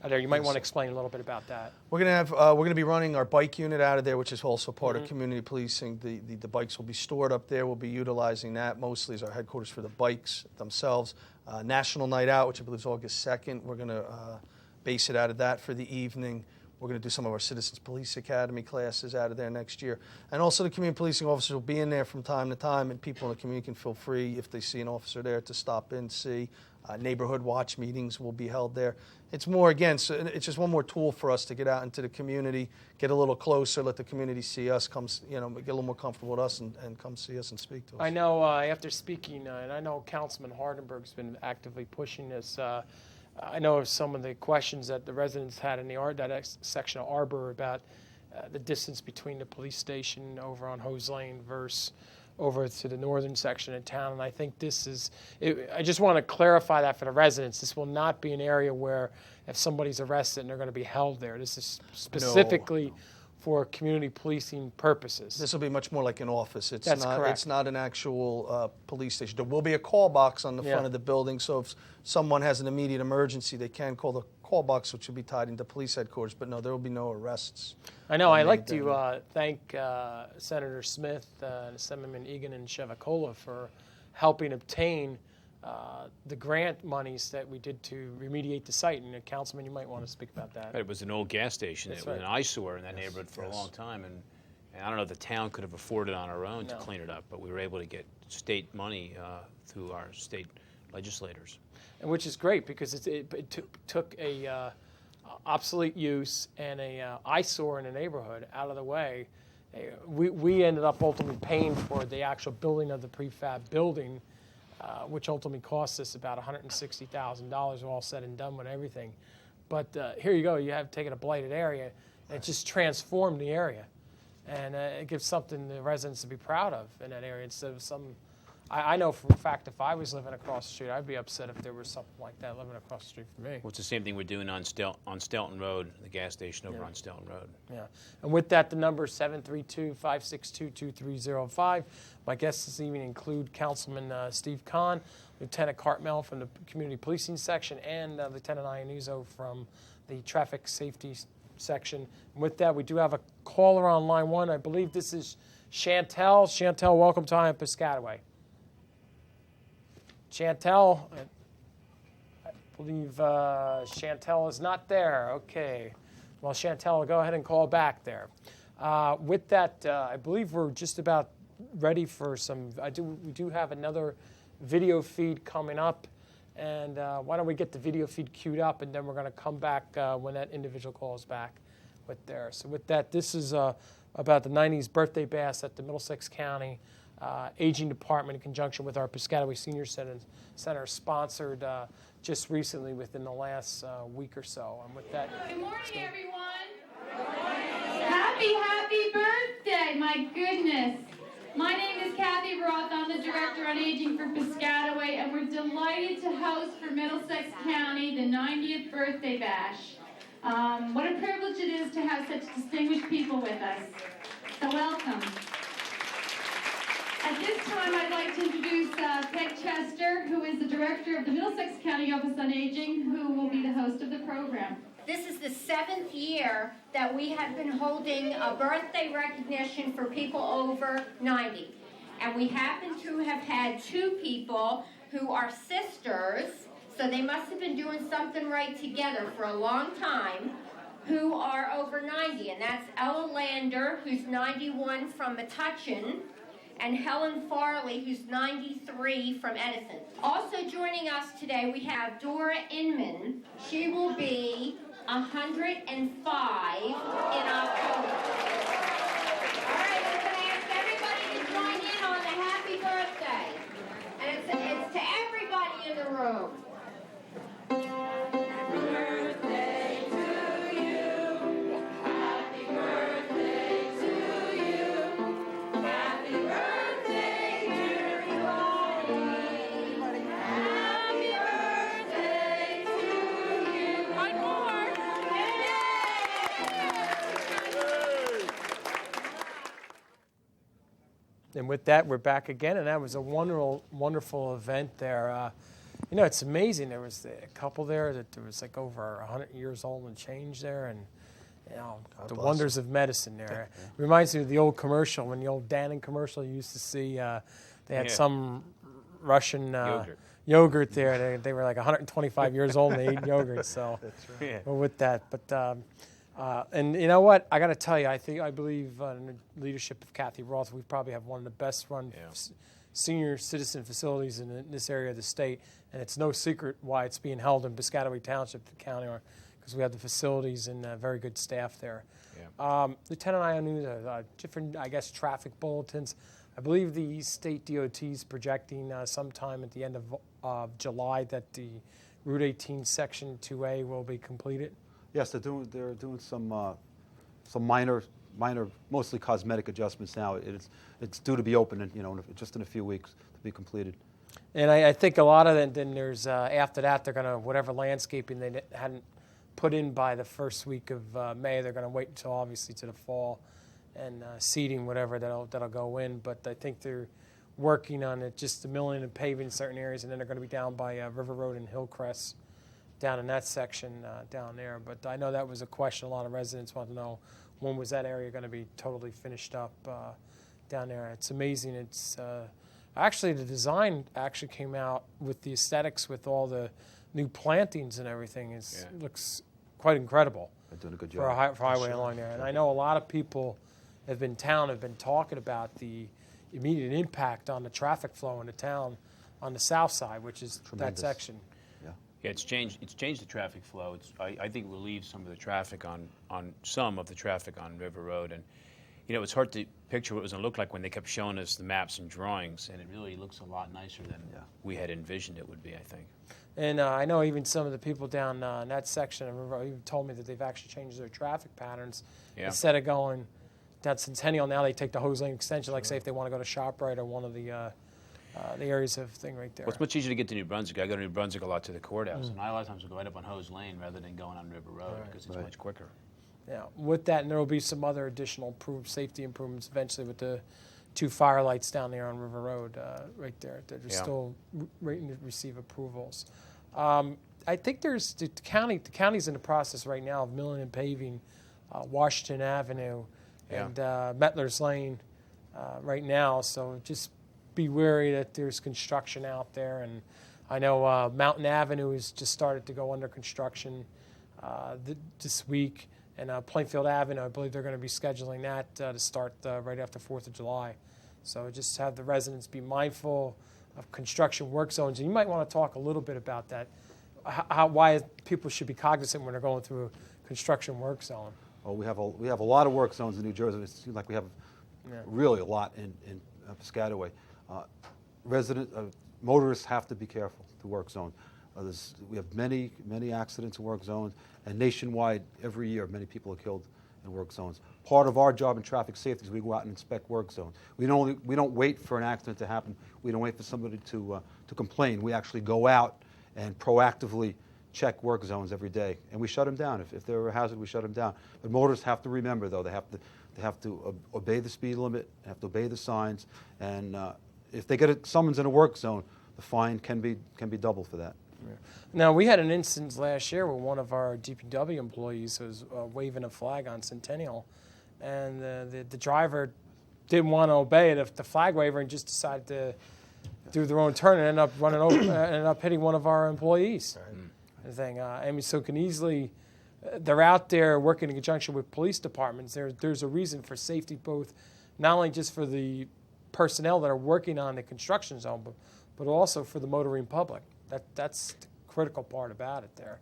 there. You might want to explain a little bit about that. We're going to be running our bike unit out of there, which is also part of community policing. The bikes will be stored up there. We'll be utilizing that mostly as our headquarters for the bikes themselves. National Night Out, which I believe is August 2nd. We're going to base it out of that for the evening. We're going to do some of our Citizens Police Academy classes out of there next year. And also the community policing officers will be in there from time to time, and people in the community can feel free, if they see an officer there, to stop in, see. Neighborhood watch meetings will be held there. It's more, again, so it's just one more tool for us to get out into the community, get a little closer, let the community see us, get a little more comfortable with us and come see us and speak to us. I know after speaking, and I know Councilman Hardenberg's been actively pushing this. I know of some of the questions that the residents had in that section of Arbor about the distance between the police station over on Hose Lane versus over to the northern section of town. And I think I just want to clarify that for the residents. This will not be an area where if somebody's arrested and they're going to be held there. This is specifically for community policing purposes. This will be much more like an office. That's correct. It's not an actual police station. There will be a call box on the front of the building, so if someone has an immediate emergency, they can call the call box, which will be tied into police headquarters, but no, there will be no arrests. I know. I'd like to thank Senator Smith, Assemblyman Egan, and Chevacola for helping obtain the grant monies that we did to remediate the site. And Councilman, you might want to speak about that. It was an old gas station. It was an eyesore in that neighborhood for a long time, and I don't know if the town could have afforded on our own to clean it up, but we were able to get state money through our state legislators. And which is great because it took a obsolete use and a eyesore in the neighborhood out of the way. We ended up ultimately paying for the actual building of the prefab building, which ultimately cost us about $160,000 all said and done with everything. But here you go, you have taken a blighted area, and it just transformed the area. And it gives something the residents to be proud of in that area instead of some. I know for a fact if I was living across the street, I'd be upset if there was something like that living across the street from me. Well, it's the same thing we're doing on Stelton Road, the gas station over on Stelton Road. Yeah. And with that, the number is 732-562-2305. My guests this evening include Councilman Steve Kahn, Lieutenant Cartmel from the Community Policing Section, and Lieutenant Iannuzzo from the Traffic Safety Section. And with that, we do have a caller on line one. I believe this is Chantel. Chantel, welcome to Piscataway. Chantel, I believe Chantel is not there. Okay. Well, Chantel, go ahead and call back there. With that, I believe we're just about ready for some. We do have another video feed coming up, and why don't we get the video feed queued up, and then we're going to come back when that individual calls back with there. So with that, this is about the 90s birthday bash at the Middlesex County Aging Department in conjunction with our Piscataway Senior Center sponsored just recently within the last week or so. And with that, good morning, everyone. Happy birthday! My goodness. My name is Kathy Roth. I'm the Director on Aging for Piscataway, and we're delighted to host for Middlesex County the 90th birthday bash. What a privilege it is to have such distinguished people with us. So welcome. At this time, I'd like to introduce Peg Chester, who is the Director of the Middlesex County Office on Aging, who will be the host of the program. This is the 7th year that we have been holding a birthday recognition for people over 90. And we happen to have had 2 people who are sisters, so they must have been doing something right together for a long time, who are over 90. And that's Ella Lander, who's 91 from Metuchen, and Helen Farley, who's 93 from Edison. Also joining us today, we have Dora Inman. She will be 105 in October. All right, I'm going to ask everybody to join in on the happy birthday. And it's to everybody in the room. Happy birthday to you. Happy birthday to you. Happy birthday, dear everybody. Happy birthday to you. One more. And with that, we're back again, and that was a wonderful event there. You know, it's amazing. There was a couple there that there was like over 100 years old and change there, and you know, the wonders of medicine there. Yeah. Reminds me of the old commercial, when the old Dannon commercial you used to see. They had some Russian yogurt there. They were like 125 years old and they ate yogurt. So, that's right. Yeah. Well, with that, but. And you know what? I got to tell you, I believe in the leadership of Kathy Roth, we probably have one of the best run senior citizen facilities in this area of the state. And it's no secret why it's being held in Piscataway Township, the county, because we have the facilities and very good staff there. Yeah. Lieutenant Ionu, different, I guess, traffic bulletins. I believe the state DOT is projecting sometime at the end of July that the Route 18 Section 2A will be completed. Yes, they're doing some minor, mostly cosmetic adjustments now. It's due to be open in just in a few weeks to be completed. And I think a lot of it. Then there's after that they're gonna whatever landscaping they hadn't put in by the first week of May. They're gonna wait until obviously to the fall, and seeding whatever that'll go in. But I think they're working on it, just the milling and paving in certain areas, and then they're going to be down by River Road and Hillcrest. Down in that section down there. But I know that was a question a lot of residents want to know, when was that area going to be totally finished up down there. It's amazing. It's actually the design actually came out with the aesthetics with all the new plantings and everything. It looks quite incredible. They're doing a good job. For a highway along there. And I know a lot of people have been talking about the immediate impact on the traffic flow in the town on the south side, which is tremendous. That section. Yeah, it's changed the traffic flow. I think it will relieve some of the traffic on River Road, and you know, it's hard to picture what it was going to look like when they kept showing us the maps and drawings, and it really looks a lot nicer than we had envisioned it would be, I think. And I know even some of the people down in that section of River Road even told me that they've actually changed their traffic patterns. Yeah. Instead of going down Centennial, now they take the Hose Lane extension, like say if they want to go to ShopRite or one of the areas of thing right there. Well, it's much easier to get to New Brunswick. I go to New Brunswick a lot to the courthouse, and I a lot of times will go right up on Hose Lane rather than going on River Road because it's much quicker. Yeah, with that, and there will be some other additional safety improvements eventually with the 2 fire lights down there on River Road right there that are still waiting to receive approvals. I think there's the county's in the process right now of milling and paving Washington Avenue and Mettler's Lane right now, so just be wary that there's construction out there. And I know Mountain Avenue has just started to go under construction this week, and Plainfield Avenue, I believe they're going to be scheduling that to start right after 4th of July. So just have the residents be mindful of construction work zones. And you might want to talk a little bit about that, why people should be cognizant when they're going through a construction work zone. Well, we have a lot of work zones in New Jersey. It seems like we have really a lot in Piscataway. Motorists have to be careful to work zone. We have many accidents in work zones, and nationwide, every year, many people are killed in work zones. Part of our job in traffic safety is we go out and inspect work zones. We don't wait for an accident to happen. We don't wait for somebody to complain. We actually go out and proactively check work zones every day, and we shut them down. If they're a hazard, we shut them down. But motorists have to remember, though, they have to obey the speed limit, they have to obey the signs, and if they get a summons in a work zone, the fine can be double for that. Now, we had an instance last year where one of our DPW employees was waving a flag on Centennial, and the driver didn't want to obey the flag waver and just decided to do their own turn and ended up running over, ended up hitting one of our employees. Thing. I mean, so can easily, they're out there working in conjunction with police departments. There's a reason for safety, both not only just for the personnel that are working on the construction zone, but also for the motoring public. That's the critical part about it there.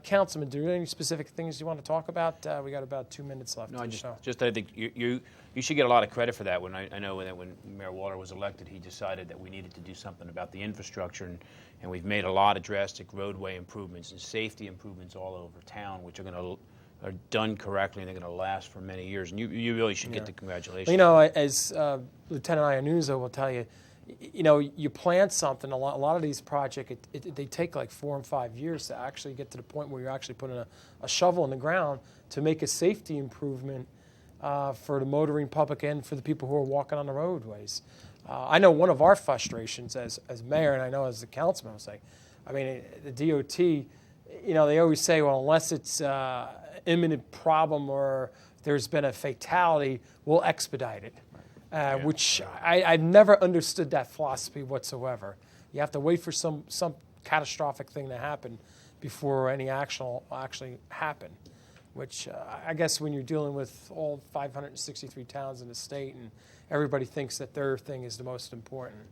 Councilman, do you have any specific things you want to talk about? We got about 2 minutes left. No, I think you should get a lot of credit for that. When I know that when Mayor Waller was elected, he decided that we needed to do something about the infrastructure, and we've made a lot of drastic roadway improvements and safety improvements all over town, which are done correctly and they're going to last for many years. And you really should get the congratulations. You know, as Lieutenant Iannuzzo will tell you, you know, you plan something. A lot of these projects, they take like 4 and 5 years to actually get to the point where you're actually putting a shovel in the ground to make a safety improvement for the motoring public and for the people who are walking on the roadways. I know one of our frustrations as mayor, and I know as the councilman, I was like, I mean, the DOT, you know, they always say, well, unless it's imminent problem or there's been a fatality, we'll expedite it. Which I've never understood that philosophy whatsoever. You have to wait for some catastrophic thing to happen before any action will actually happen, which I guess when you're dealing with all 563 towns in the state and everybody thinks that their thing is the most important.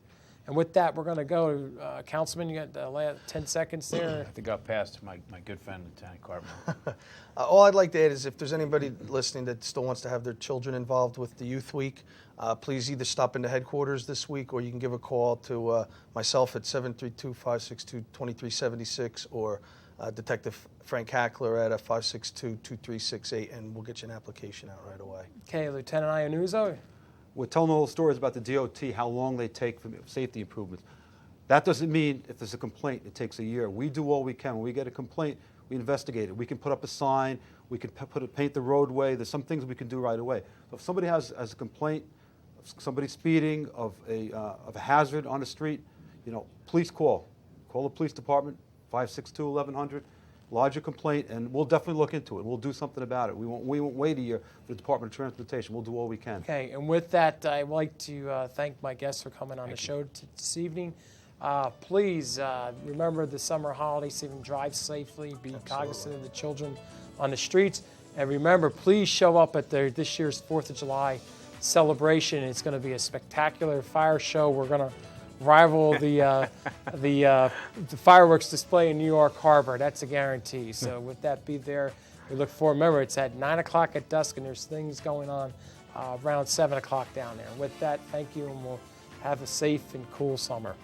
And with that, we're going to go to Councilman. You got the last 10 seconds there. I think I'll pass to my good friend, Lieutenant Cartmel. All I'd like to add is if there's anybody listening that still wants to have their children involved with the Youth Week, please either stop into headquarters this week or you can give a call to myself at 732-562-2376 or Detective Frank Hackler at 562-2368, and we'll get you an application out right away. Okay, Lieutenant Iannuzzo. We're telling all the stories about the DOT, how long they take for safety improvements. That doesn't mean if there's a complaint, it takes a year. We do all we can. When we get a complaint, we investigate it. We can put up a sign. We can paint the roadway. There's some things we can do right away. So if somebody has a complaint, somebody speeding, of a hazard on the street, you know, please call the police department, 562-1100. Lodge a complaint, and we'll definitely look into it. We'll do something about it. We won't wait a year for the Department of Transportation. We'll do all we can. Okay, and with that, I'd like to thank my guests for coming on the show this evening. Please remember the summer holiday season. Drive safely. Be cognizant of the children on the streets. And remember, please show up at this year's 4th of July celebration. It's going to be a spectacular fire show. We're going to rival the fireworks display in New York Harbor. That's a guarantee. So with that, be there. We look forward. Remember, it's at 9 o'clock at dusk, and there's things going on around 7 o'clock down there. With that, thank you, and we'll have a safe and cool summer.